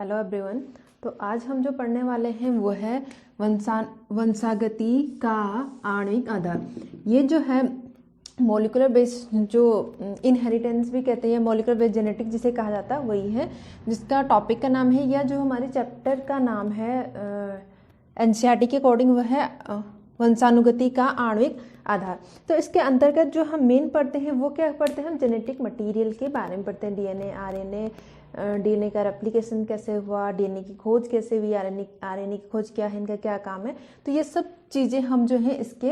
Hello everyone. तो आज हम जो पढ़ने वाले हैं वो है वंशागति का आणविक आधार। ये जो है मॉलिक्यूलर बेस, जो इनहेरिटेंस भी कहते हैं, मॉलिक्यूलर बेस जेनेटिक जिसे कहा जाता है, वही है जिसका टॉपिक का नाम है, या जो हमारे चैप्टर का नाम है एनसीईआरटी के अकॉर्डिंग वह है वंशानुगति का आणविक आधार। तो इसके अंतर्गत जो हम मेन पढ़ते हैं वो क्या पढ़ते हैं, हम जेनेटिक मटेरियल के बारे में पढ़ते हैं। डीएनए, आरएनए, डीएनए का रेप्लिकेशन कैसे हुआ, डीएनए की खोज कैसे हुई, आरएनए की खोज क्या है, इनका क्या काम है, तो ये सब चीज़ें हम जो है इसके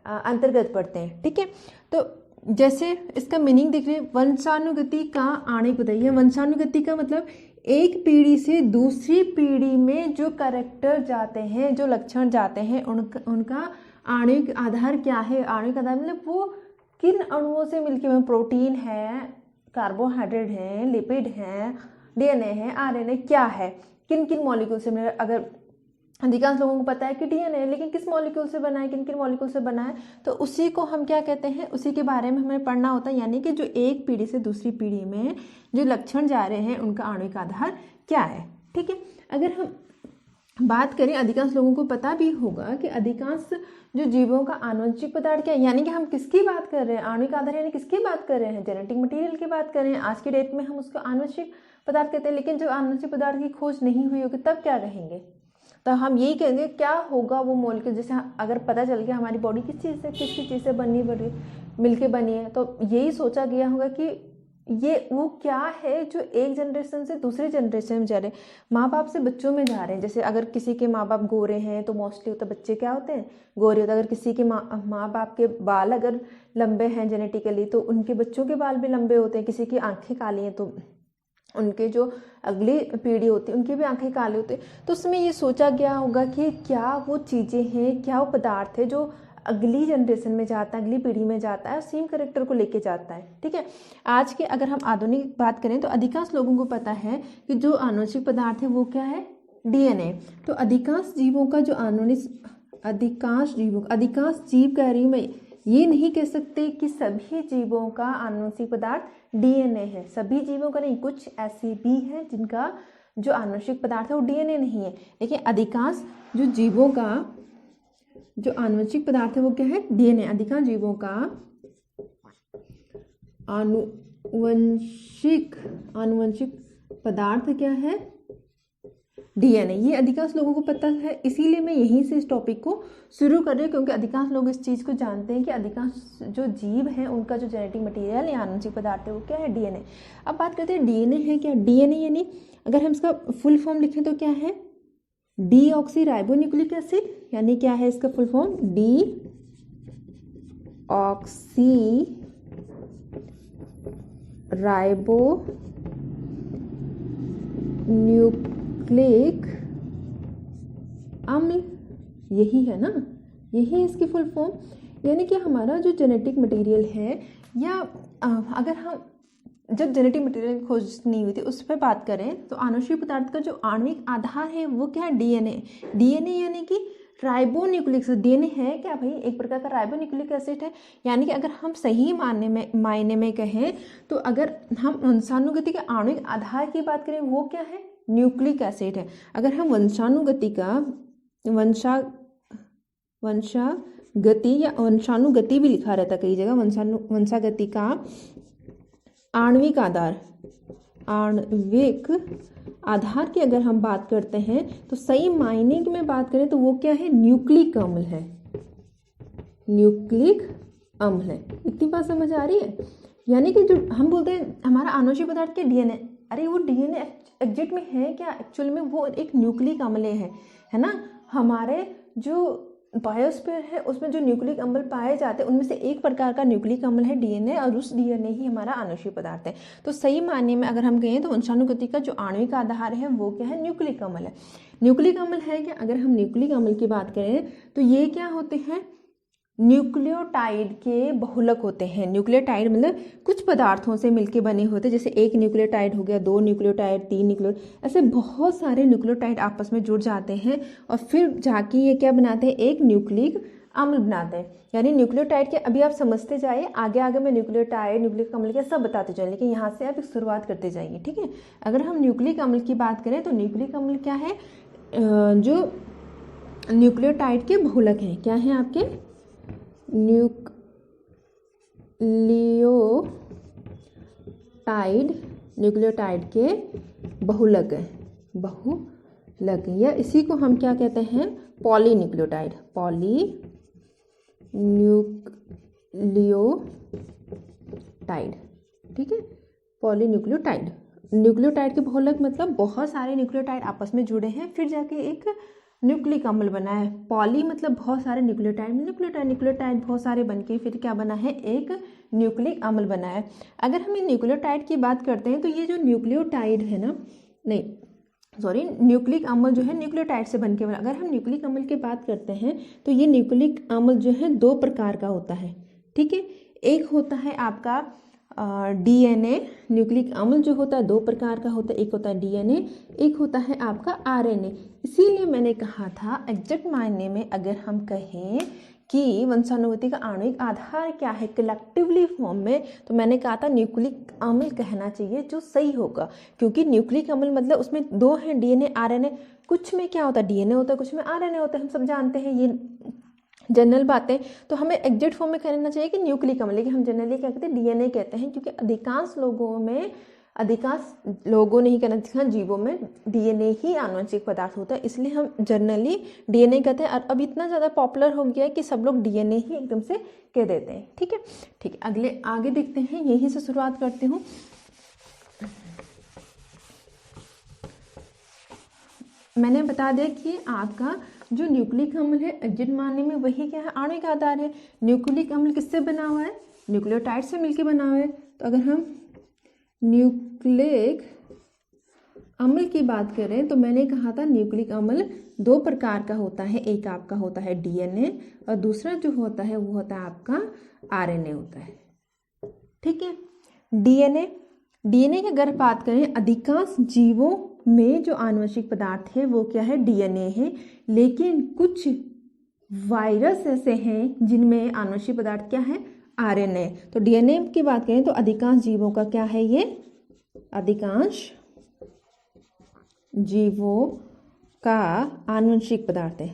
अंतर्गत पढ़ते हैं। ठीक है, तो जैसे इसका मीनिंग देख रहे हैं, वंशानुगति का आणविक बताइए। वंशानुगति का मतलब एक पीढ़ी से दूसरी पीढ़ी में जो कैरेक्टर जाते हैं, जो लक्षण जाते हैं, उनका आणविक आधार क्या है। आणविक आधार मतलब वो किन अणुओं से मिलके, प्रोटीन है, कार्बोहाइड्रेट है, लिपिड है, डीएनए है, आरएनए क्या है, किन किन मॉलिक्यूल से मिले। अगर अधिकांश लोगों को पता है कि डीएनए है, लेकिन किस मॉलिक्यूल से बना है, किन किन मॉलिक्यूल से बना है, तो उसी को हम क्या कहते हैं, उसी के बारे में हमें पढ़ना होता है। यानी कि जो एक पीढ़ी से दूसरी पीढ़ी में जो लक्षण जा रहे हैं उनका आणविक आधार क्या है। ठीक है, अगर हम बात करें, अधिकांश लोगों को पता भी होगा कि अधिकांश जो जीवों का आनुवंशिक पदार्थ क्या है। यानी कि हम किसकी बात कर रहे हैं, आणविक आधार यानी किसकी बात कर रहे हैं, जेनेटिक मटेरियल की बात कर रहे हैं। आज के डेट में हम उसको आनुवंशिक पदार्थ कहते हैं, लेकिन जब आनुवंशिक पदार्थ की खोज नहीं हुई होगी तब क्या कहेंगे, तो हम यही कहेंगे क्या होगा वो मॉलिक्यूल। जैसे अगर पता चल गया हमारी बॉडी किस चीज़ से, किसकी चीज़ से बनी मिलके बनी है, तो यही सोचा गया होगा कि ये वो क्या है जो एक जनरेशन से दूसरे जनरेशन में जा रहे हैं, माँ बाप से बच्चों में जा रहे हैं। जैसे अगर किसी के माँ बाप गोरे हैं तो मोस्टली होता बच्चे क्या होते हैं, गोरे होते हैं। अगर किसी के माँ बाप के बाल अगर लंबे हैं जेनेटिकली, तो उनके बच्चों के बाल भी लंबे होते हैं। किसी की आंखें काली हैं तो उनके जो अगली पीढ़ी होती है उनकी भी आंखें काली होती है। तो उसमें ये सोचा गया होगा कि क्या वो चीज़ें हैं, क्या वो पदार्थ है जो अगली जनरेशन में जाता है, अगली पीढ़ी में जाता है, सेम करेक्टर को लेके जाता है। ठीक है, आज के अगर हम आधुनिक बात करें तो अधिकांश लोगों को पता है कि जो आनुवंशिक पदार्थ है वो क्या है, डीएनए। तो अधिकांश जीवों का जो अधिकांश जीव कह रही हूँ मैं, ये नहीं कह सकते कि सभी जीवों का आनुवंशिक पदार्थ डीएनए है। सभी जीवों का नहीं, कुछ ऐसी भी है जिनका जो आनुवंशिक पदार्थ है वो डीएनए नहीं है। लेकिन अधिकांश जो जीवों का जो आनुवंशिक पदार्थ है वो क्या है, डीएनए। अधिकांश जीवों का आनुवंशिक पदार्थ क्या है, डीएनए। ये अधिकांश लोगों को पता है, इसीलिए मैं यहीं से इस टॉपिक को शुरू कर रही हूँ, क्योंकि अधिकांश लोग इस चीज़ को जानते हैं कि अधिकांश जो जीव हैं उनका जो जेनेटिक मटेरियल या आनुवंशिक पदार्थ है वो क्या है, डीएनए। अब बात करते हैं डीएनए है क्या। डीएनए यानी अगर हम इसका फुल फॉर्म लिखें तो क्या है, डीऑक्सी राइबोन्यूक्लिक एसिड। यानी क्या है इसका फुल फॉर्म, डीऑक्सी राइबोन्यूक्लिक अम्ल, यही है ना, यही है इसकी फुल फॉर्म। यानी कि हमारा जो जेनेटिक मटेरियल है, या अगर हम जब जेनेटिक मटेरियल की खोज नहीं हुई थी उस पर बात करें, तो आनुवंशिक पदार्थ का जो आणविक आधार है वो क्या है, डीएनए। डीएनए यानी कि राइबोन्यूक्लिक एसिड। डीएनए है क्या भाई, एक प्रकार का राइबोन्यूक्लिक एसिड है। यानी कि अगर हम सही मायने में कहें तो अगर हम वंशानुगति के आणविक आधार की बात करें वो क्या है, न्यूक्लिक एसिड है। अगर हम वंशानुगति का वंशागति या वंशानुगति भी लिखा रहता कई जगह, वंशागति का आणविक आधार की अगर हम बात करते हैं तो सही मायने में बात करें तो वो क्या है, न्यूक्लिक अम्ल है। न्यूक्लिक अम्ल है, इतनी बात समझ आ रही है। यानी कि जो हम बोलते हैं हमारा आनुवंशिक पदार्थ क्या, डीएनए, अरे वो डीएनए एग्जैक्ट में है क्या, एक्चुअल में वो एक न्यूक्लिक अम्ल है ना। हमारे जो बायोस्फीयर है उसमें जो न्यूक्लिक अम्ल पाए जाते हैं उनमें से एक प्रकार का न्यूक्लिक अम्ल है डीएनए, और उस डीएनए ही हमारा आनुवंशिक पदार्थ है। तो सही मायने में अगर हम कहें तो वंशानुगति का जो आणविक आधार है वो क्या है, न्यूक्लिक अम्ल है। न्यूक्लिक अम्ल है क्या, अगर हम न्यूक्लिक अम्ल की बात करें तो ये क्या होते हैं, न्यूक्लियोटाइड के बहुलक होते हैं। न्यूक्लियोटाइड मतलब कुछ पदार्थों से मिलके बने होते हैं, जैसे एक न्यूक्लियोटाइड हो गया, दो न्यूक्लियोटाइड, तीन न्यूक्लियोटाइड, ऐसे बहुत सारे न्यूक्लियोटाइड आपस में जुड़ जाते हैं और फिर जाके ये क्या बनाते हैं, एक न्यूक्लिक अम्ल बनाते हैं। यानी न्यूक्लियोटाइड के अभी आप समझते जाइए, आगे आगे मैं न्यूक्लियोटाइड, न्यूक्लिक अम्ल के सब बताते जाए, लेकिन यहाँ से आप एक शुरुआत करते जाइए, ठीक है। अगर हम न्यूक्लिक अम्ल की बात करें तो न्यूक्लिक अम्ल क्या है, जो न्यूक्लियोटाइड के बहुलक हैं। क्या हैं आपके? न्यूक्लियोटाइड के बहुलक है, बहुलक, या इसी को हम क्या कहते हैं, पॉलीन्यूक्लियोटाइड, पॉलीन्यूक्लियोटाइड, ठीक है, पॉलीन्यूक्लियोटाइड। न्यूक्लियोटाइड के बहुलक मतलब बहुत सारे न्यूक्लियोटाइड आपस में जुड़े हैं, फिर जाके एक न्यूक्लिक अम्ल बना है। पॉली मतलब बहुत सारे न्यूक्लियोटाइड बहुत सारे बनके फिर क्या बना है, एक न्यूक्लिक अम्ल बना है। अगर हम इन न्यूक्लियोटाइड की बात करते हैं तो ये जो न्यूक्लियोटाइड है ना, नहीं सॉरी, न्यूक्लिक अम्ल जो है न्यूक्लियोटाइड से बनके बना। अगर हम न्यूक्लिक अम्ल की बात करते हैं तो ये न्यूक्लिक अम्ल जो है दो प्रकार का होता है, ठीक है। एक होता है आपका डीएनए, न्यूक्लिक अम्ल जो होता है दो प्रकार का होता है, एक होता है डीएनए, एक होता है आपका आरएनए। इसीलिए मैंने कहा था एग्जैक्ट मायने में अगर हम कहें कि वंशानुगति का आणविक आधार क्या है कलेक्टिवली फॉर्म में, तो मैंने कहा था न्यूक्लिक अम्ल कहना चाहिए, जो सही होगा। क्योंकि न्यूक्लिक अम्ल मतलब उसमें दो हैं, डीएनए आरएनए। कुछ में क्या होता है, डीएनए होता है, कुछ में आरएनए होता है, हम सब जानते हैं ये जनरल बातें। तो हमें एग्जैक्ट फॉर्म में कहना चाहिए कि न्यूक्लिक अम्ल, लेकिन हम जनरली क्या कहते हैं, डीएनए कहते हैं, क्योंकि अधिकांश लोगों ने ही कहना चाहिए, जीवों में डीएनए ही आनुवंशिक पदार्थ होता है, इसलिए हम जनरली डीएनए कहते हैं। और अब इतना ज़्यादा पॉपुलर हो गया है कि सब लोग डीएनए ही एकदम से कह देते हैं, ठीक है। ठीक है, अगले आगे देखते हैं, यहीं से शुरुआत करती हूँ। मैंने बता दिया कि आपका जो न्यूक्लिक अम्ल है एग्जैक्ट मानने में वही क्या है, आणविक आधार है। न्यूक्लिक अम्ल किससे बना हुआ है, न्यूक्लियोटाइड से मिलकर बना हुआ है। तो अगर हम न्यूक्लिक अम्ल की बात करें तो मैंने कहा था न्यूक्लिक अम्ल दो प्रकार का होता है, एक आपका होता है डीएनए और दूसरा जो होता है वो होता है आपका आरएनए होता है, ठीक है। डीएनए की अगर बात करें, अधिकांश जीवों में जो आनुवंशिक पदार्थ है वो क्या है, डीएनए है। लेकिन कुछ वायरस ऐसे हैं जिनमें आनुवंशिक पदार्थ क्या है, आरएनए। तो डीएनए की बात करें तो अधिकांश जीवों का क्या है, ये अधिकांश जीवों का आनुवंशिक पदार्थ है,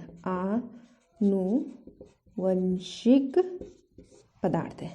आनुवंशिक पदार्थ है,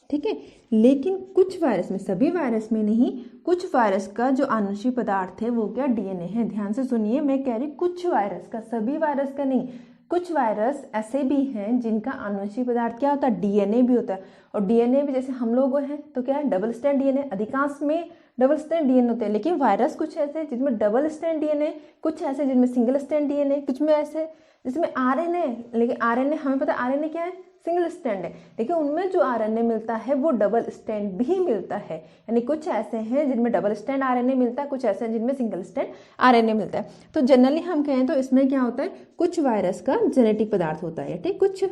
ठीक है। लेकिन कुछ वायरस में, सभी वायरस में नहीं, कुछ वायरस का जो आनुवंशिक पदार्थ है वो क्या, डीएनए है। ध्यान से सुनिए, मैं कह रही कुछ वायरस का, सभी वायरस का नहीं। कुछ वायरस ऐसे भी हैं जिनका आनुवंशिक पदार्थ क्या होता है, डीएनए भी होता है। और डीएनए भी जैसे हम लोग हैं तो क्या है, डबल स्ट्रैंड डीएनए, अधिकांश में डबल स्ट्रैंड डीएनए होते हैं। लेकिन वायरस कुछ ऐसे जिनमें डबल स्ट्रैंड डीएनए, कुछ ऐसे जिनमें सिंगल स्ट्रैंड डीएनए, कुछ में ऐसे जिसमें आरएनए। लेकिन आरएनए हमें पता है आरएनए क्या है, सिंगल स्ट्रैंड है। लेकिन उनमें जो आरएनए मिलता है वो डबल स्ट्रैंड भी मिलता है। यानी कुछ ऐसे हैं जिनमें डबल स्ट्रैंड आरएनए मिलता है, कुछ ऐसे हैं जिनमें सिंगल स्ट्रैंड आरएनए मिलता है। तो जनरली हम कहें तो इसमें क्या होता है, कुछ वायरस का जेनेटिक पदार्थ होता है, ठीक। कुछ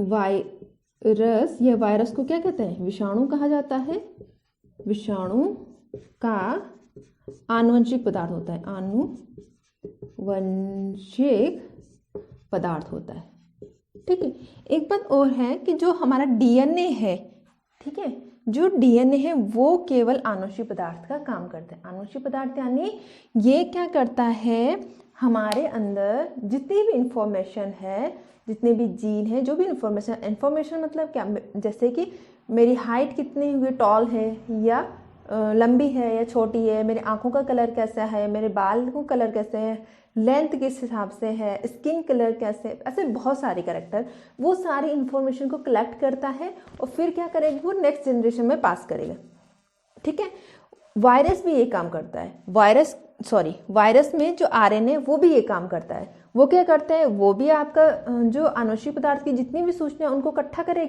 वायरस, या वायरस को क्या कहते हैं, विषाणु कहा जाता है। विषाणु का आनुवंशिक पदार्थ होता है, आनुवंशिक पदार्थ होता है, ठीक है। एक बात और है कि जो हमारा डीएनए है, ठीक है, जो डीएनए है वो केवल आनुवंशिक पदार्थ का काम करता है। आनुवंशिक पदार्थ यानी ये क्या करता है, हमारे अंदर जितनी भी इंफॉर्मेशन है, जितने भी जीन है, जो भी इंफॉर्मेशन मतलब क्या, जैसे कि मेरी हाइट कितनी हुई, टॉल है या लंबी है या छोटी है, मेरी आंखों का कलर कैसा है, मेरे बाल का कलर कैसे है, लेंथ किस हिसाब से है, स्किन कलर कैसे, ऐसे बहुत सारे कैरेक्टर, वो सारी इंफॉर्मेशन को कलेक्ट करता है और फिर क्या करेगा, वो नेक्स्ट जनरेशन में पास करेगा, ठीक है। वायरस भी ये काम करता है। वायरस में जो आरएनए वो भी ये काम करता है। वो क्या करता है, वो भी आपका जो आनुवंशिक पदार्थ की जितनी भी सूचना है उनको इकट्ठा करके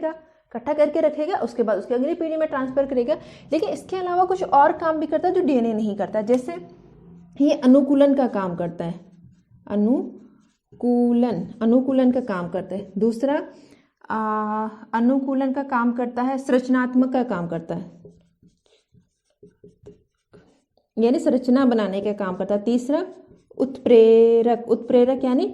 रखेगा, उसके बाद उसकी अगली पीढ़ी में ट्रांसफर करेगा। लेकिन इसके अलावा कुछ और काम भी करता है जो डीएनए नहीं करता। जैसे ये अनुकूलन का काम करता है, अनुकूलन का काम करता है। दूसरा अनुकूलन का काम करता है, संरचनात्मक का काम करता है, यानी संरचना बनाने का काम करता है। तीसरा उत्प्रेरक यानी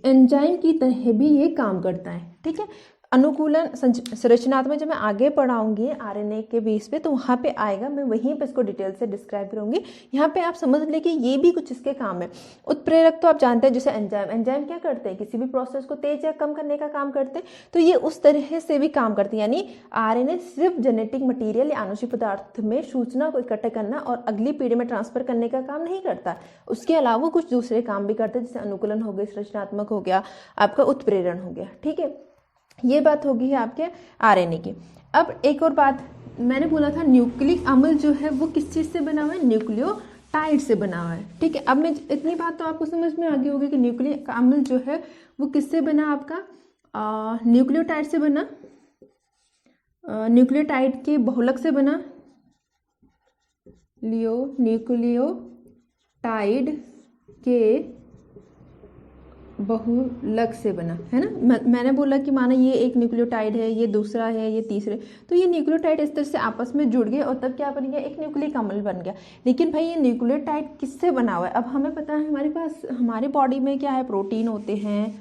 एंजाइम की तरह भी ये काम करता है। ठीक है, अनुकूलन संरचनात्मक जब मैं आगे पढ़ाऊंगी आरएनए के बेस पे तो वहाँ पे आएगा, मैं वहीं पे इसको डिटेल से डिस्क्राइब करूंगी। यहाँ पे आप समझ लें कि ये भी कुछ इसके काम है। उत्प्रेरक तो आप जानते हैं, जैसे एंजाइम क्या करते हैं, किसी भी प्रोसेस को तेज या कम करने का काम करते हैं, तो ये उस तरह से भी काम करते हैं। यानी आरएनए सिर्फ जेनेटिक मटीरियल या आनुषिक पदार्थ में सूचना को इकट्ठा करना और अगली पीढ़ी में ट्रांसफर करने का काम नहीं करता, उसके अलावा कुछ दूसरे काम भी करते हैं, जैसे अनुकूलन हो गया, संरचनात्मक हो गया, आपका उत्प्रेरण हो गया। ठीक है, ये बात होगी है आपके आरएनए की। अब एक और बात मैंने बोला था, न्यूक्लिक अम्ल जो है वो किस चीज़ से बना हुआ है, न्यूक्लियोटाइड से बना हुआ है। ठीक है, अब मैं इतनी बात तो आपको समझ में आ गई होगी कि न्यूक्लिक अम्ल जो है वो किससे बना, आपका न्यूक्लियोटाइड से बना, न्यूक्लियोटाइड के बहुलक से बना, न्यूक्लियोटाइड के बहुलक से बना है ना। मैंने बोला कि माना ये एक न्यूक्लियोटाइड है, ये दूसरा है, ये तीसरे, तो ये न्यूक्लियोटाइड इस तरह से आपस में जुड़ गए और तब क्या बन गया, एक न्यूक्लिक अम्ल बन गया। लेकिन भाई ये न्यूक्लियोटाइड किससे बना हुआ है, अब हमें पता है हमारे पास हमारी बॉडी में क्या है, प्रोटीन होते हैं,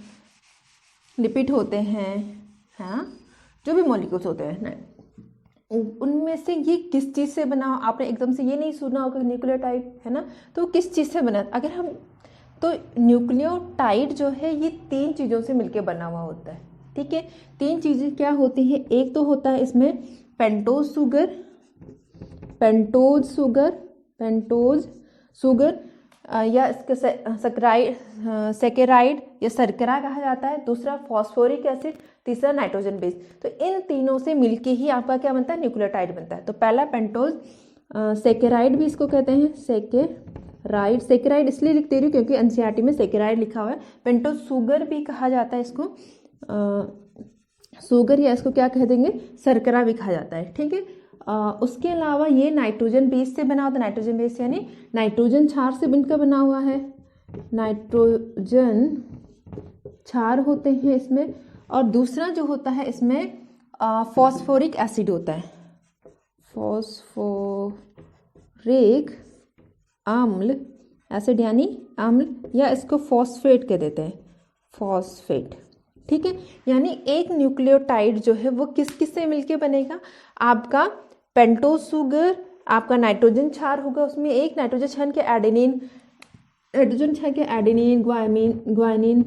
लिपिड होते हैं, हाँ जो भी मॉलिक्यूल्स होते हैं ना, उनमें से ये किस चीज़ से बना, आपने एकदम से ये नहीं सुना होगा न्यूक्लियोटाइड है ना, तो किस चीज़ से बना, अगर हम तो न्यूक्लियोटाइड जो है ये 3 चीज़ों से मिलकर बना हुआ होता है। ठीक है, 3 चीज़ें क्या होती हैं, एक तो होता है इसमें पेंटोज शुगर या इसके सेकेराइड या शर्करा कहा जाता है, दूसरा फॉस्फोरिक एसिड, तीसरा नाइट्रोजन बेस। तो इन तीनों से मिलके ही आपका क्या बनता है, न्यूक्लियोटाइड बनता है। तो पहला पेंटोज, सेकेराइड भी इसको कहते हैं, सेकेराइड इसलिए लिख दे रही हूँ क्योंकि एनसीईआरटी में सेकेराइड लिखा हुआ है। पेंटोज शुगर भी कहा जाता है इसको, शुगर या इसको क्या कह देंगे, शर्करा भी कहा जाता है। ठीक है, उसके अलावा ये नाइट्रोजन बेस से बना होता है, नाइट्रोजन बेस यानी नाइट्रोजन क्षार से बनकर बना हुआ है, नाइट्रोजन क्षार होते हैं इसमें। और दूसरा जो होता है इसमें फॉस्फोरिक एसिड होता है, फॉस्फोरिक अम्ल, एसिड यानी अम्ल, या इसको फॉस्फेट कह देते हैं, फॉस्फेट। ठीक है, यानी एक न्यूक्लियोटाइड जो है वो किस किस से मिलके बनेगा, आपका पेंटोज शुगर, आपका नाइट्रोजन क्षार होगा, उसमें एक नाइट्रोजन क्षार के adenine, guanine,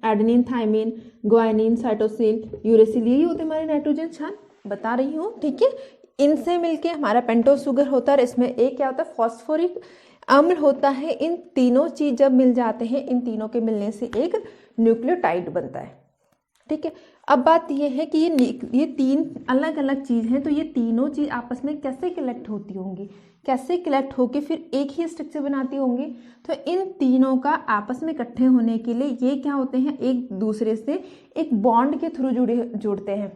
adenine, thymine, guanine, cytosine, uracil, यही होते हमारे नाइट्रोजन क्षार, बता रही हूँ। ठीक है, इनसे मिलके हमारा पेंटोज शुगर होता है, इसमें एक क्या होता है, फॉस्फोरिक अम्ल होता है। इन तीनों चीज जब मिल जाते हैं, इन तीनों के मिलने से एक न्यूक्लियोटाइड बनता है। ठीक है, अब बात यह है कि ये 3 अलग अलग चीज हैं, तो ये तीनों चीज आपस में कैसे कलेक्ट होती होंगी, कैसे कलेक्ट होके फिर एक ही स्ट्रक्चर बनाती होंगी। तो इन तीनों का आपस में इकट्ठे होने के लिए ये क्या होते हैं, एक दूसरे से एक बॉन्ड के थ्रू जुड़ते हैं।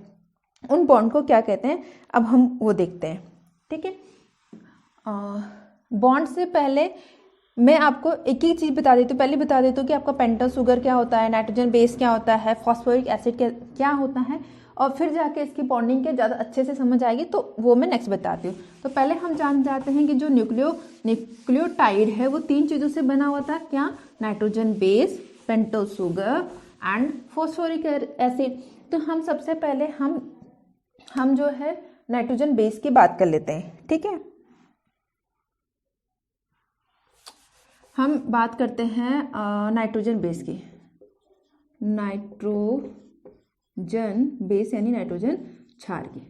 उन बॉन्ड को क्या कहते हैं, अब हम वो देखते हैं। ठीक है, बॉन्ड से पहले मैं आपको एक ही चीज़ बता देती हूँ, पहले बता देती हूँ कि आपका पेंटोज शुगर क्या होता है, नाइट्रोजन बेस क्या होता है, फॉस्फोरिक एसिड क्या होता है, और फिर जाके इसकी बॉन्डिंग के ज़्यादा अच्छे से समझ आएगी, तो वो मैं नेक्स्ट बताती हूँ। तो पहले हम जान जाते हैं कि जो न्यूक्लियोटाइड है वो 3 चीज़ों से बना हुआ था, क्या, nitrogen base, pentose sugar and phosphoric acid. तो हम सबसे पहले हम जो है नाइट्रोजन बेस की बात कर लेते हैं। ठीक है, हम बात करते हैं नाइट्रोजन बेस की, नाइट्रोजन बेस यानी नाइट्रोजन क्षार की।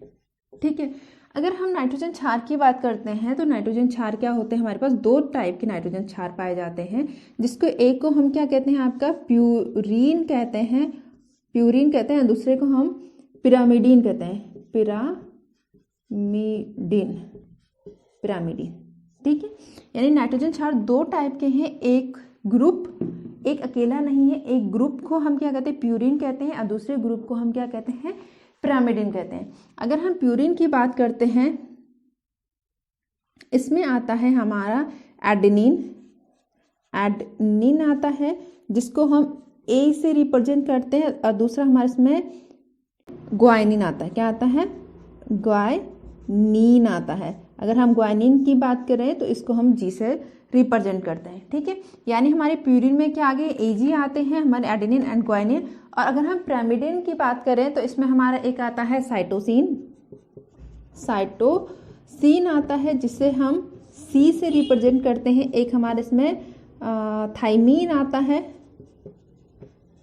ठीक है, अगर हम नाइट्रोजन क्षार की बात करते हैं तो नाइट्रोजन क्षार क्या होते हैं, हमारे पास 2 टाइप के नाइट्रोजन क्षार पाए जाते हैं, जिसको एक को हम क्या कहते हैं, आपका प्यूरीन कहते हैं, दूसरे को हम पिरामिडीन कहते हैं, पिरामिडीन। ठीक है, यानी नाइट्रोजन क्षार 2 टाइप के हैं, एक अकेला नहीं है, एक ग्रुप को हम क्या कहते हैं, प्यूरीन कहते हैं, और दूसरे ग्रुप को हम क्या कहते हैं, पिरामिडीन कहते हैं। अगर हम प्यूरीन की बात करते हैं, इसमें आता है हमारा एडेनिन आता है, जिसको हम ए से रिप्रेजेंट करते हैं, और दूसरा हमारे इसमें ग्वानिन आता है, क्या आता है, ग्वानिन आता है। अगर हम ग्वानिन की बात करें तो इसको हम जी से रिप्रेजेंट करते हैं, ठीक है। यानी हमारे प्यूरिन में क्या आ गए, एजी आते हैं हमारे एडेनिन एंड ग्वानिन। और अगर हम pyrimidine की बात करें तो इसमें हमारा एक आता है साइटोसिन, साइटोसिन आता है जिसे हम सी से रिप्रेजेंट करते हैं। एक हमारे इसमें थाइमीन आता है,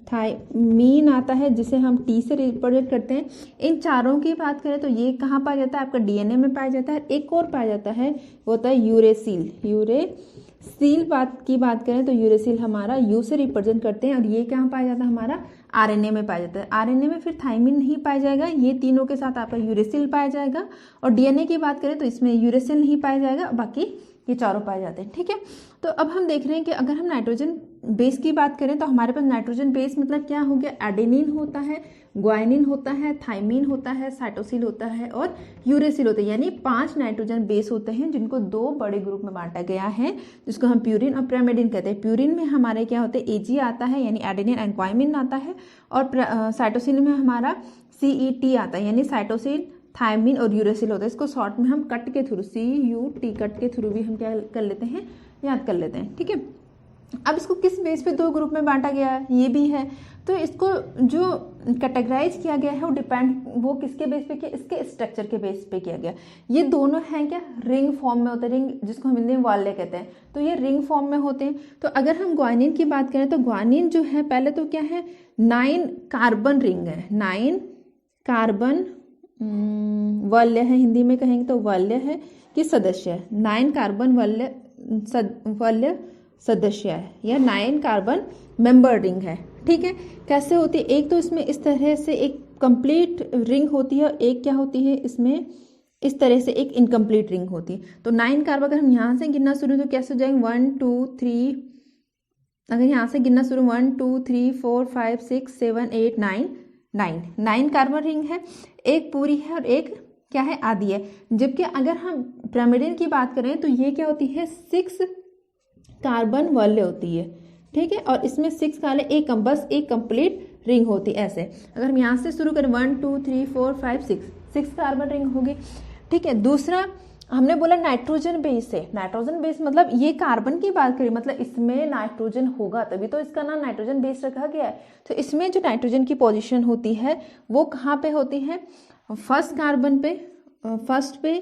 थाइमीन आता है जिसे हम टी से रिप्रेजेंट करते हैं। इन चारों की बात करें तो ये कहाँ पाया जाता है, आपका डीएनए में पाया जाता है। एक और पाया जाता है वो होता है यूरेसिल। यूरेसिल की बात करें तो यूरेसिल हमारा यू से रिप्रेजेंट करते हैं। और ये कहाँ पाया जाता है, हमारा आरएनए में पाया जाता है। आरएनए में फिर थाइमिन नहीं पाया जाएगा, ये तीनों के साथ आपका यूरेसिल पाया जाएगा। और डीएनए की बात करें तो इसमें यूरेसिल नहीं पाया जाएगा, बाकी ये चारों पाए जाते हैं, ठीक है। तो अब हम देख रहे हैं कि अगर हम नाइट्रोजन बेस की बात करें तो हमारे पास नाइट्रोजन बेस मतलब क्या हो गया, एडेनिन होता है, ग्वानिन होता है, थाइमीन होता है, साइटोसिल होता है और यूरेसिल होता है। यानी 5 नाइट्रोजन बेस होते हैं जिनको 2 बड़े ग्रुप में बांटा गया है, जिसको हम प्यूरिन और pyrimidine कहते हैं। प्यूरिन में हमारे क्या होते हैं, एजी आता है यानी एडेनिन एंड ग्वानिन आता है। और साइटोसिल में हमारा CET आता है यानी साइटोसिल, थाइमिन और यूरेसिल होता है। इसको शॉर्ट में हम कट के थ्रू CUT कट के थ्रू भी हम क्या कर लेते हैं, याद कर लेते हैं, ठीक है। अब इसको किस बेस पे 2 ग्रुप में बांटा गया है, ये भी है। तो इसको जो कैटेगराइज किया गया है वो किसके बेस पे किया, इसके स्ट्रक्चर के बेस पे किया गया। ये दोनों हैं क्या, रिंग फॉर्म में होते हैं, रिंग जिसको हम हिंदी में वाले कहते हैं, तो ये रिंग फॉर्म में होते हैं। तो अगर हम ग्वानिन की बात करें तो ग्वानिन जो है पहले तो क्या है, 9 कार्बन रिंग है, 9 कार्बन वल्य है, हिंदी में कहेंगे तो वल्य है कि सदस्य है। 9 कार्बन वल्य सदस्य है या 9 कार्बन मेंबर रिंग है, ठीक है। कैसे होती है, एक तो इसमें इस तरह से एक कंप्लीट रिंग होती है, एक क्या होती है इसमें इस तरह से एक इनकम्प्लीट रिंग होती है। तो 9 कार्बन अगर हम यहाँ से गिनना शुरू तो कैसे हो जाएंगे, 1 2 3, अगर यहाँ से गिनना शुरू 1 2 3 4 5 6 7 8 9 कार्बन रिंग है, एक पूरी है और एक क्या है, आधी है। जबकि अगर हम pyrimidine की बात करें तो ये क्या होती है, 6 कार्बन वल्य होती है, ठीक है। और इसमें 6 काले एक बस एक कंप्लीट रिंग होती है। ऐसे अगर हम यहाँ से शुरू करें 1 2 3 4 5 6 कार्बन रिंग होगी, ठीक है। दूसरा हमने बोला नाइट्रोजन बेस है, नाइट्रोजन बेस मतलब ये कार्बन की बात करें मतलब इसमें नाइट्रोजन होगा तभी तो इसका नाम नाइट्रोजन बेस रखा गया है। तो इसमें जो नाइट्रोजन की पोजीशन होती है वो कहाँ पे होती है, फर्स्ट कार्बन पे, फर्स्ट पे,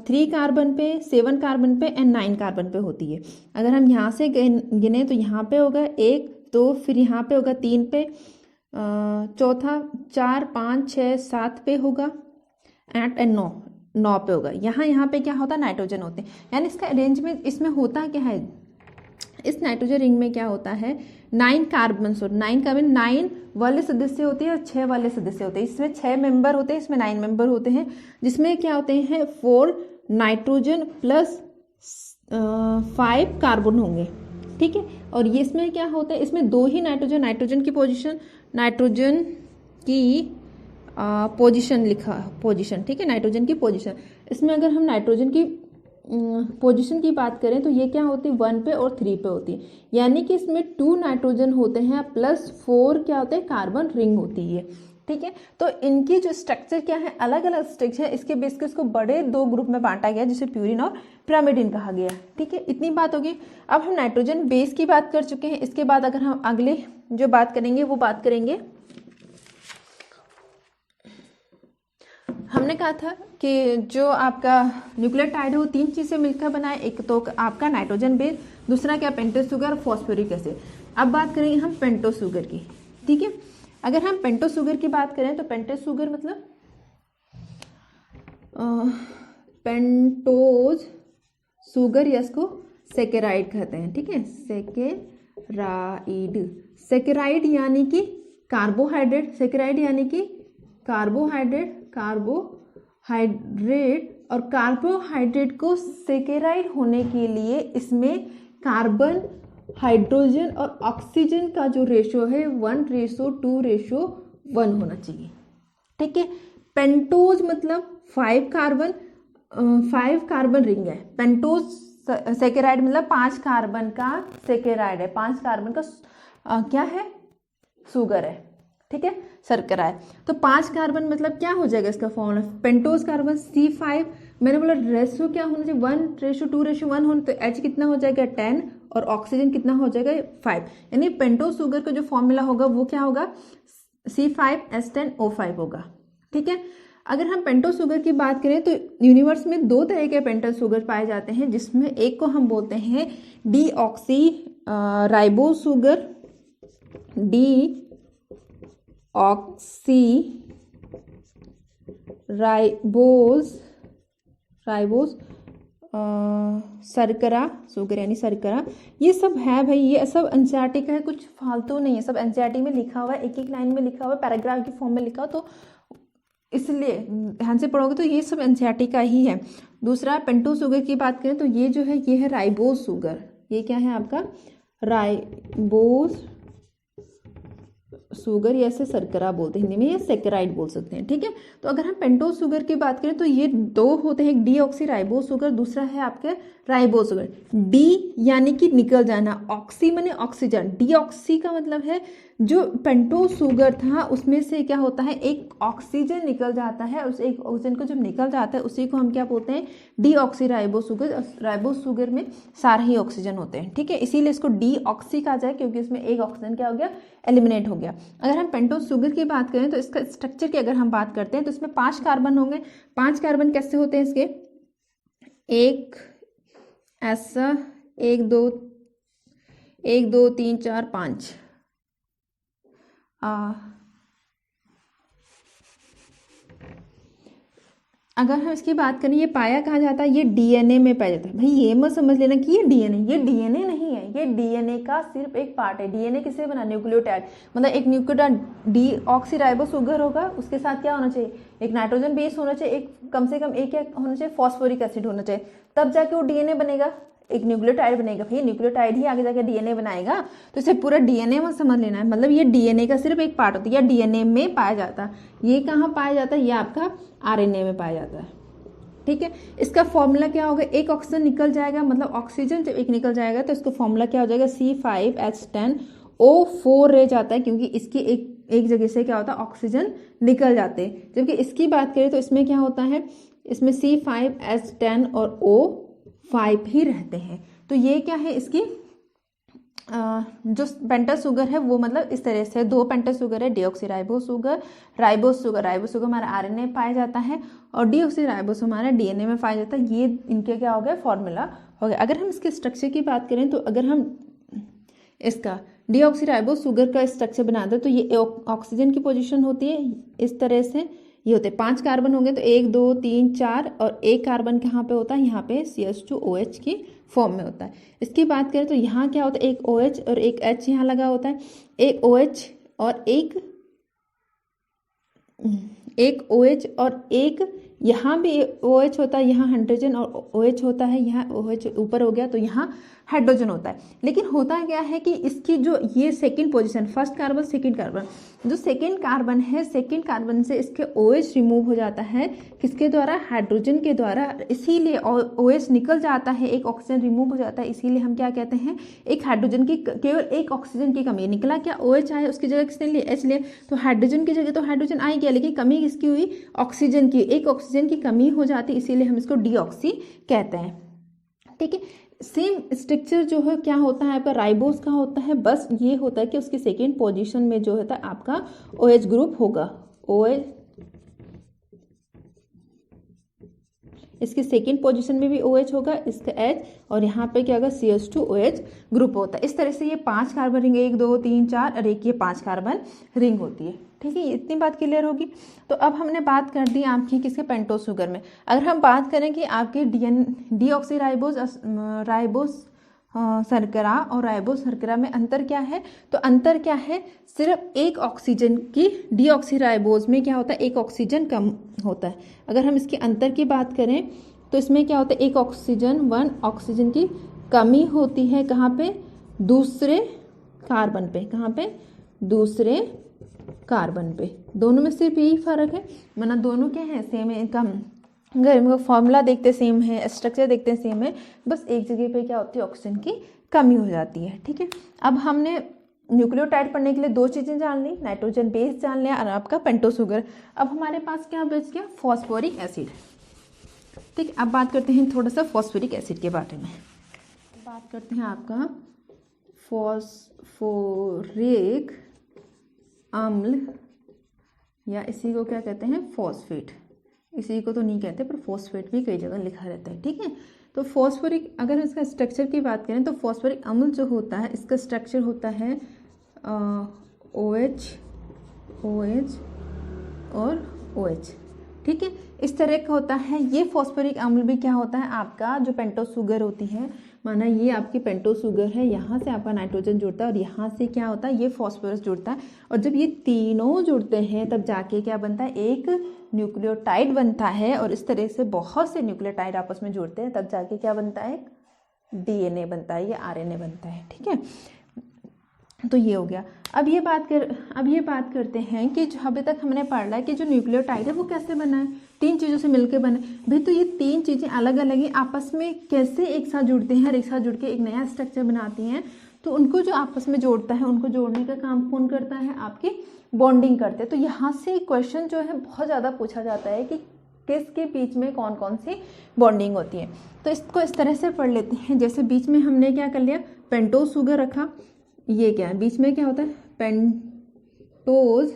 3 कार्बन पे, 7 कार्बन पे एंड 9 कार्बन पे होती है। अगर हम यहाँ से गिने तो यहाँ पे होगा 1 2, फिर यहाँ पे होगा 3 पे, चौथा 4 5 6 7 पे होगा एंड 9 पे होगा। यहाँ पे क्या होता है, नाइट्रोजन होते हैं। यानी इसका अरेंजमेंट इसमें होता क्या है, इस नाइट्रोजन रिंग में क्या होता है, 9 कार्बन 9 वाले सदस्य होते हैं और 6 वाले सदस्य होते हैं। इसमें 6 मेंबर होते हैं, इसमें 9 मेंबर होते हैं, जिसमें क्या होते हैं 4 नाइट्रोजन प्लस 5 कार्बन होंगे, ठीक है। और ये इसमें क्या होता है, इसमें 2 ही नाइट्रोजन की पोजीशन लिखा, पोजीशन, ठीक है, नाइट्रोजन की पोजीशन। इसमें अगर हम नाइट्रोजन की पोजीशन की बात करें तो ये क्या होती है 1 पे और 3 पे होती है। यानी कि इसमें 2 नाइट्रोजन होते हैं प्लस 4 क्या होते हैं कार्बन रिंग होती है, ठीक है। तो इनकी जो स्ट्रक्चर क्या है, अलग अलग स्ट्रक्चर है, इसके बेस के इसको बड़े 2 ग्रुप में बांटा गया जिसे प्यूरिन और pyrimidine कहा गया, ठीक है। इतनी बात होगी। अब हम नाइट्रोजन बेस की बात कर चुके हैं। इसके बाद अगर हम अगले जो बात करेंगे वो बात करेंगे, हमने कहा था कि जो आपका न्यूक्लियोटाइड है वो 3 चीज़ से मिलकर बना है। एक तो आपका नाइट्रोजन बेस, दूसरा क्या पेंटोस शुगर और फॉस्फोरिक एसिड। अब बात करेंगे हम पेंटोस शुगर की, ठीक है। अगर हम पेंटोस शुगर की बात करें तो पेंटोस शुगर मतलब पेंटोज शुगर या इसको सेकेराइड कहते हैं, ठीक है। सेकेराइड यानी कि कार्बोहाइड्रेट, सेकेराइड यानी कि कार्बोहाइड्रेट और कार्बोहाइड्रेट को सेकेराइड होने के लिए इसमें कार्बन, हाइड्रोजन और ऑक्सीजन का जो रेशो है 1:2:1 होना चाहिए, ठीक है। पेंटोज मतलब 5 कार्बन रिंग है। पेंटोज सेकेराइड मतलब 5 कार्बन का सेकेराइड है, 5 कार्बन का क्या है, शुगर है, ठीक है, शर्करा है। तो 5 कार्बन मतलब क्या हो जाएगा इसका फॉर्मूला, पेंटोज कार्बन C5 मैंने बोला रेशियो क्या होना चाहिए, 1:2:1 होना, तो H कितना हो जाएगा 10 और ऑक्सीजन कितना हो जाएगा 5, यानी पेंटोज शुगर का जो फॉर्मूला होगा वो क्या होगा C5H10O5 होगा। ठीक है, अगर हम पेंटोज शुगर की बात करें तो यूनिवर्स में 2 तरह के पेंटोज शुगर पाए जाते हैं, जिसमें एक को हम बोलते हैं deoxy ribose sugar, deoxy ribose शर्करा शुगर यानी शर्करा, ये सब है भाई, ये सब एनसीईआरटी का है, कुछ फालतू नहीं है, सब एनसीईआरटी में लिखा हुआ है, एक एक लाइन में लिखा हुआ है, पैराग्राफ की फॉर्म में लिखा हुआ, तो इसलिए ध्यान से पढ़ोगे तो ये सब एनसीईआरटी का ही है। दूसरा पेंटोज शुगर की बात करें तो ये जो है ये है राइबोज शुगर, ये क्या है आपका राइबोज शुगर, या ऐसे शर्करा बोलते हैं हिंदी में, या सेकेराइड बोल सकते हैं। ठीक है, तो अगर हम पेंटोज शुगर की बात करें तो ये 2 होते हैं, एक डीऑक्सी राइबोज शुगर, दूसरा है आपके राइबोज शुगर। डी यानी कि निकल जाना, ऑक्सी माने ऑक्सीजन, डीऑक्सी का मतलब है जो पेंटोज शुगर था उसमें से क्या होता है एक ऑक्सीजन निकल जाता है, उस एक ऑक्सीजन को जब निकल जाता है उसी को हम क्या बोलते हैं deoxy ribose sugar. Ribose sugar में सारे ही ऑक्सीजन होते हैं। ठीक है, इसीलिए इसको डीऑक्सी कहा जाए, क्योंकि इसमें एक ऑक्सीजन क्या हो गया एलिमिनेट हो गया। अगर हम पेंटोज शुगर की बात करें तो इसका स्ट्रक्चर की अगर हम बात करते हैं तो इसमें 5 कार्बन होंगे। 5 कार्बन कैसे होते हैं इसके, एक ऐसा 1 2 3 4 5, अगर हम इसकी बात करें ये पाया कहाँ जाता है, ये डीएनए में पाया जाता है। भाई ये मत समझ लेना कि ये डीएनए नहीं है, ये डीएनए का सिर्फ एक पार्ट है। डीएनए किसे बना, न्यूक्लियोटाइड, मतलब एक न्यूक्लियोटाइड डीऑक्सीराइबो शुगर होगा, उसके साथ क्या होना चाहिए एक नाइट्रोजन बेस होना चाहिए, एक कम से कम एक क्या होना चाहिए फॉस्फोरिक एसिड होना चाहिए, तब जाके वो डीएनए बनेगा, एक न्यूक्लियोटाइड बनेगा। भाई न्यूक्लियोटाइड ही आगे जाके डीएनए बनाएगा, तो इसे पूरा डीएनए में समझ लेना है, मतलब ये डीएनए का सिर्फ एक पार्ट होता है, या डीएनए में पाया जाता है। ये कहाँ पाया जाता है, ये आपका आरएनए में पाया जाता है। ठीक है, इसका फॉर्मूला क्या होगा, एक ऑक्सीजन निकल जाएगा, मतलब ऑक्सीजन जब एक निकल जाएगा तो इसका फॉर्मूला क्या हो जाएगा C5H10O4 रह जाता है, क्योंकि इसकी एक जगह से क्या होता है ऑक्सीजन निकल जाते हैं। जबकि इसकी बात करें तो इसमें क्या होता है, इसमें C5H10 और O5 ही रहते हैं। तो ये क्या है इसकी जो पेंटोज शुगर है वो मतलब इस तरह से 2 पेंटोज शुगर है, डीऑक्सीराइबोज शुगर, राइबोज शुगर हमारा आरएनए पाया जाता है, और डीऑक्सीराइबोज हमारा डीएनए में पाया जाता है। ये इनके क्या हो गया फॉर्मूला हो गया। अगर हम इसके स्ट्रक्चर की बात करें तो अगर हम इसका डीऑक्सीराइबोज शुगर का स्ट्रक्चर बना दें तो ये ऑक्सीजन की पोजीशन होती है इस तरह से, ये होते हैं 5 कार्बन होंगे तो 1 2 3 4, और एक कार्बन कहाँ पे होता है यहाँ पे CH2OH की फॉर्म में होता है। इसकी बात करें तो यहाँ क्या होता है एक OH और एक H यहाँ लगा होता है, एक OH और एक OH और एक यहाँ भी OH होता है, यहाँ हाइड्रोजन और OH होता है, यहाँ OH ऊपर हो गया तो यहाँ हाइड्रोजन होता है। लेकिन होता क्या है कि इसकी जो ये second position, first carbon second carbon, जो सेकंड कार्बन है सेकंड कार्बन से इसके OH रिमूव हो जाता है, किसके द्वारा हाइड्रोजन के द्वारा, इसीलिए OH निकल जाता है, एक ऑक्सीजन रिमूव हो जाता है, इसीलिए हम क्या कहते हैं एक हाइड्रोजन की केवल एक ऑक्सीजन की कमी निकला, क्या OH आया उसकी जगह किसने लिए H लिए, तो हाइड्रोजन की जगह तो हाइड्रोजन आ गया, लेकिन कमी किसकी हुई ऑक्सीजन की, एक ऑक्सीजन की कमी हो जाती, इसीलिए हम इसको डीऑक्सी कहते हैं। ठीक है, सेम स्ट्रक्चर जो है क्या होता है आपका राइबोज का होता है, बस ये होता है कि उसकी सेकेंड पोजीशन में जो होता है आपका OH ग्रुप होगा, OH इसकी सेकेंड पोजीशन में भी OH होगा, इसका H, और यहाँ पे क्या होगा CH2OH ग्रुप होता है। इस तरह से ये 5 कार्बन रिंग 1 2 3 4 और एक ये 5 कार्बन रिंग होती है। ठीक है, इतनी बात क्लियर होगी। तो अब हमने बात कर दी आपकी किसके पेंटोज शुगर में। अगर हम बात करें कि आपके डीऑक्सीराइबोज शर्करा और राइबोज शर्करा में अंतर क्या है, तो अंतर क्या है सिर्फ एक ऑक्सीजन की, डीऑक्सीराइबोज में क्या होता है एक ऑक्सीजन कम होता है। अगर हम इसके अंतर की बात करें तो इसमें क्या होता है एक ऑक्सीजन 1 ऑक्सीजन की कमी होती है, कहाँ पे दूसरे कार्बन पे, कहाँ पे दूसरे कार्बन पे, दोनों में सिर्फ यही फर्क है, वरना दोनों क्या है सेम है, कम अगर फॉर्मूला देखते सेम है, स्ट्रक्चर देखते सेम है, बस एक जगह पे क्या होती है ऑक्सीजन की कमी हो जाती है। ठीक है, अब हमने न्यूक्लियोटाइड पढ़ने के लिए 2 चीज़ें जान ली, नाइट्रोजन बेस जान लिया और आपका पेंटोज शुगर। अब हमारे पास क्या बच गया फॉस्फोरिक एसिड। ठीक, अब बात करते हैं थोड़ा सा फॉस्फोरिक एसिड के बारे में। बात करते हैं आपका फॉस्फोरिक अम्ल, या इसी को क्या कहते हैं, फॉस्फेट। इसी को तो नहीं कहते, पर फॉस्फेट भी कई जगह लिखा रहता है। ठीक है, तो फॉस्फोरिक, अगर इसका स्ट्रक्चर की बात करें तो फॉस्फोरिक अम्ल जो होता है इसका स्ट्रक्चर होता है OH और OH। ठीक है, इस तरह का होता है। ये फॉस्फोरिक अम्ल भी क्या होता है, आपका जो पेंटोस शुगर होती है, माना ये आपकी पेंटोस शुगर है, यहाँ से आपका नाइट्रोजन जुड़ता है और यहाँ से क्या होता है, ये फॉस्फोरस जुड़ता है। और जब ये तीनों जुड़ते हैं तब जाके क्या बनता है, एक न्यूक्लियोटाइड बनता है। और इस तरह से बहुत से न्यूक्लियोटाइड आपस में जुड़ते हैं तब जाके क्या बनता है, DNA बनता है या RNA बनता है। ठीक है, तो ये हो गया। अब ये बात करते हैं कि जो अभी तक हमने पढ़ा है कि जो न्यूक्लियोटाइड है वो कैसे बना है, 3 चीज़ों से मिलकर बने। भाई तो ये 3 चीज़ें अलग अलग ही आपस में कैसे एक साथ जुड़ते हैं और एक साथ जुड़ के एक नया स्ट्रक्चर बनाती हैं। तो उनको जो आपस में जोड़ता है, उनको जोड़ने का काम कौन करता है, आपकी बॉन्डिंग करते हैं। तो यहाँ से क्वेश्चन जो है बहुत ज़्यादा पूछा जाता है कि किसके बीच में कौन कौन सी बॉन्डिंग होती है। तो इसको इस तरह से पढ़ लेते हैं। जैसे बीच में हमने क्या कर लिया, पेंटोस शुगर रखा, ये क्या है, बीच में क्या होता है, पेंटोज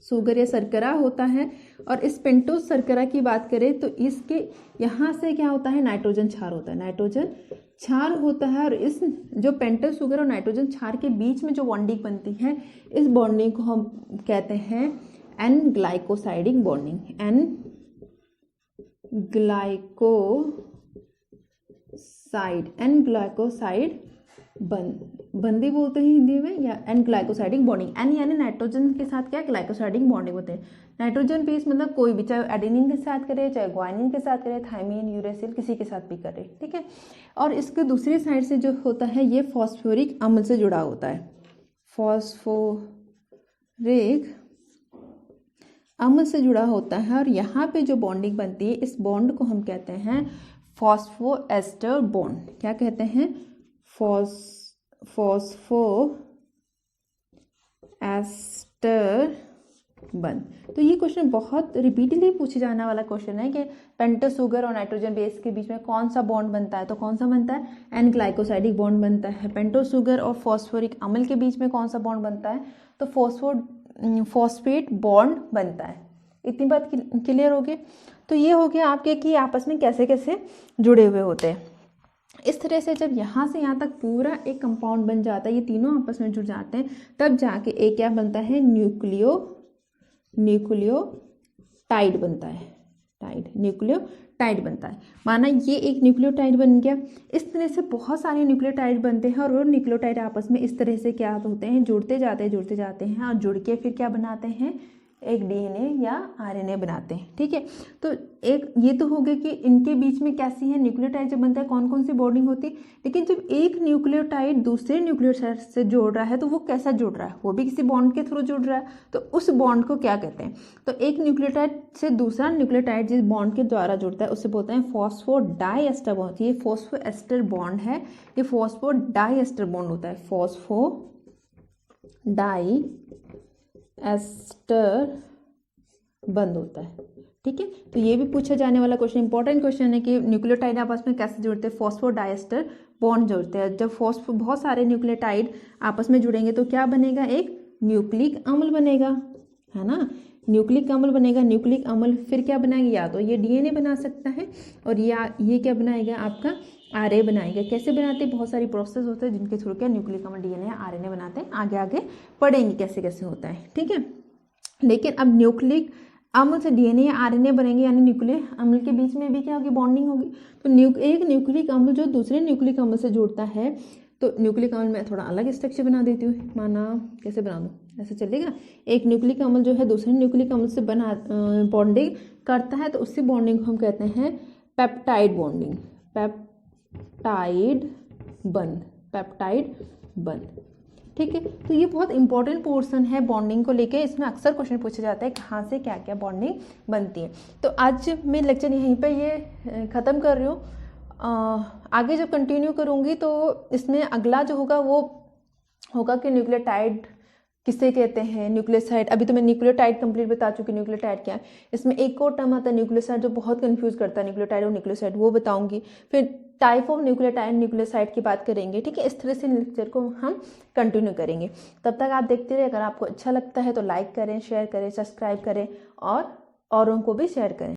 शुगर या शर्करा होता है। और इस पेंटोज शर्करा की बात करें तो इसके यहाँ से क्या होता है, नाइट्रोजन क्षार होता है, नाइट्रोजन क्षार होता है। और इस जो पेंटोज शुगर और नाइट्रोजन क्षार के बीच में जो बॉन्डिंग बनती है, इस बॉन्डिंग को हम कहते हैं N glycosidic bonding, N glycoside बंदी बोलते हैं हिंदी में, या एन ग्लाइकोसाइडिक बॉन्डिंग। एन यानी नाइट्रोजन के साथ क्या ग्लाइकोसाइडिक बॉन्डिंग होते हैं। नाइट्रोजन बेस मतलब कोई भी, चाहे एडेनिन के साथ करे, चाहे ग्वानिन के साथ करे, थायमिन, यूरेसिल, किसी के साथ भी करे। ठीक है, और इसके दूसरी साइड से जो होता है ये फॉस्फोरिक अम्ल से जुड़ा होता है, फॉस्फोरिक अम्ल से जुड़ा होता है। और यहाँ पे जो बॉन्डिंग बनती है, इस बॉन्ड को हम कहते हैं फॉस्फोएस्टर बॉन्ड। क्या कहते हैं, फॉस्फोएस्टर बंद। तो ये क्वेश्चन बहुत रिपीटली पूछे जाने वाला क्वेश्चन है कि पेंटोस शुगर और नाइट्रोजन बेस के बीच में कौन सा बॉन्ड बनता है। तो कौन सा बनता है, एन ग्लाइकोसाइडिक बॉन्ड बनता है। पेंटोस शुगर और फॉस्फोरिक अम्ल के बीच में कौन सा बॉन्ड बनता है, तो फॉस्फेट बॉन्ड बनता है। इतनी बात क्लियर हो गई। तो ये हो गया आपके कि आपस में कैसे कैसे जुड़े हुए होते हैं। इस तरह से जब यहाँ से यहाँ तक पूरा एक कंपाउंड बन जाता है, ये तीनों आपस में जुड़ जाते हैं, तब जाके एक क्या बनता है, न्यूक्लियोटाइड बनता है, न्यूक्लियोटाइड बनता है। माना ये एक न्यूक्लियोटाइड बन गया। इस तरह से बहुत सारे न्यूक्लियोटाइड बनते हैं और वो न्यूक्लियोटाइड आपस में इस तरह से क्या होते हैं, जुड़ते जाते हैं और जुड़ के फिर क्या बनाते हैं, एक DNA या RNA बनाते हैं। ठीक है, तो एक ये तो हो गया कि इनके बीच में कैसी है, न्यूक्लियोटाइड जब बनता है कौन कौन सी बॉन्डिंग होती है। लेकिन जब एक न्यूक्लियोटाइड दूसरे न्यूक्लियोटाइड से जोड़ रहा है तो वो कैसा जुड़ रहा है, वो भी किसी बॉन्ड के थ्रू जुड़ रहा है। तो उस बॉन्ड को क्या कहते हैं, तो एक न्यूक्लियोटाइड से दूसरा न्यूक्लियोटाइड जिस बॉन्ड के द्वारा जुड़ता है उसे बोलते हैं फॉस्फोडाइएस्टर बॉन्ड। ये फॉस्फोएस्टर बॉन्ड है, ये फॉस्फोडाइएस्टर बॉन्ड होता है, फॉस्फोडाइएस्टर बंद होता है। ठीक है, तो ये भी पूछा जाने वाला क्वेश्चन, इंपॉर्टेंट क्वेश्चन है कि न्यूक्लियोटाइड आपस में कैसे जुड़ते हैं, फॉस्फोडाइएस्टर बॉन्ड जुड़ते हैं। जब बहुत सारे न्यूक्लियोटाइड आपस में जुड़ेंगे तो क्या बनेगा, एक न्यूक्लिक अम्ल बनेगा, है ना, न्यूक्लिक अम्ल बनेगा। न्यूक्लिक अम्ल फिर क्या बनाएगा, या तो ये DNA बना सकता है और या ये क्या बनाएगा, आपका RNA बनाएगा। कैसे बनाते हैं, बहुत सारी प्रोसेस होते हैं जिनके थ्रू क्या न्यूक्लिक अम्ल DNA या RNA बनाते हैं। आगे आगे पढ़ेंगे कैसे कैसे होता है। ठीक है, लेकिन अब न्यूक्लिक अम्ल से DNA या RNA बनेंगे, यानी न्यूक्लिक अम्ल के बीच में भी क्या होगी, बॉन्डिंग होगी। तो एक न्यूक्लिक अम्ल जो दूसरे न्यूक्लिक अम्ल से जुड़ता है, तो न्यूक्लिक अम्ल में थोड़ा अलग स्ट्रक्चर बना देती हूँ। माना कैसे बना दूँ, ऐसे चलेगा। एक न्यूक्लिक अम्ल जो है दूसरे न्यूक्लिक अम्ल से बॉन्डिंग करता है, तो उससे बॉन्डिंग को हम कहते हैं पेप्टाइड बॉन्डिंग, पेप्टाइड बंद। ठीक है, तो ये बहुत इंपॉर्टेंट पोर्शन है बॉन्डिंग को लेके। इसमें अक्सर क्वेश्चन पूछे जाते हैं कहाँ से क्या क्या बॉन्डिंग बनती है। तो आज मैं लेक्चर यहीं पे ये ख़त्म कर रही हूँ। आगे जब कंटिन्यू करूँगी तो इसमें अगला जो होगा वो होगा कि न्यूक्लियोटाइड किसे कहते हैं, न्यूक्लियोसाइड। अभी तो मैं न्यूक्लियोटाइड कंप्लीट बता चुकी, न्यूक्लियोटाइड क्या है। इसमें एक और टर्म आता है न्यूक्लियोसाइड जो बहुत कंफ्यूज करता है, न्यूक्लियोटाइड और न्यूक्लियोसाइड, वो बताऊंगी। फिर टाइप ऑफ न्यूक्लियोटाइड न्यूक्लियोसाइड की बात करेंगे, ठीक है। इस तरह से लेक्चर को हम कंटिन्यू करेंगे। तब तक आप देखते रहिए। अगर आपको अच्छा लगता है तो लाइक करें, शेयर करें, सब्सक्राइब करें और औरों को भी शेयर करें।